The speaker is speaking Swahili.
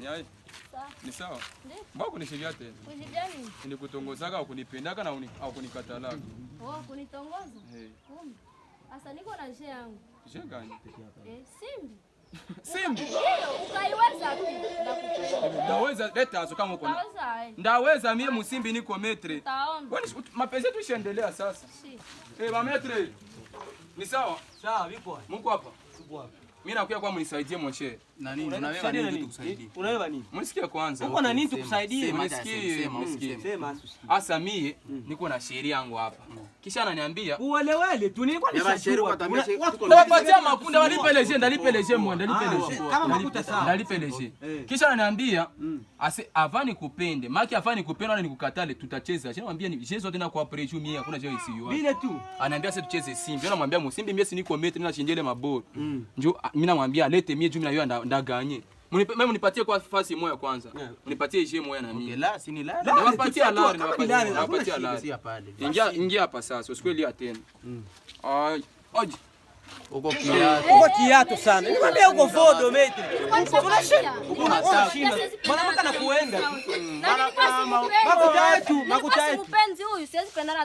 Yai. Sawa. Ni sawa? Ndio. Mbona kunishikia tena? Kujidani? Nilikutongozaga au kunipendaka na au kunikatalaga? Kunitongoza? Eh. Kumbe. Sasa niko na njia yangu. Je gani? Simbi. Simbi. Ndio, ukaiweza pia. Ndaweza leta azo kama uko. Ndaweza. Ndaweza mie Musimbi niko metre. Taomba. Kwani mapenzi yetu ishaendelea sasa? Si. Ma metre. Ni sawa? Sawa, vipo. Mungu hapa. Tupo hapa. Mimi nakuja kwa mnisaidie monshe. Na nini? Unaweza nini tukusaidie? Unaweza nini? Mnisikie kwanza. Uko na nini tukusaidie? Mnisikie. Sema. Asa mie niko na sheria yangu hapa. Kisha ananiambia uelewele tu nilikuwa nishajua. Wapatia makunda walipeleje ndalipeleje mwanda ndalipeleje. Kama makuta sawa. Ndalipeleje. Kisha ananiambia ase avani kupende. Maki avani kupenda wala nikukatale tutacheza. Kisha anamwambia ni Yesu tena kwa preju mie hakuna jao isiyo. Vile tu. Ananiambia sasa tucheze Simbi. Mimi namwambia Musimbi mie si niko metre na chinjele maboro. Njoo mimi namwambia alete mie juu mimi na yeye ndaganye. Mimi nipatie kwa fasi moja kwanza. Nipatie je moja na mimi. La, si ni la. Nawapatia lari, nawapatia lari. Ingia hapa sasa, usikwelia tena. Ai, oje. Uko kiato sana. Nikwambia uko vodo meti. Unashinda. Mwanamke anakuenda. Makuta yetu. Makuta yetu. Mpenzi huyu siwezi pendana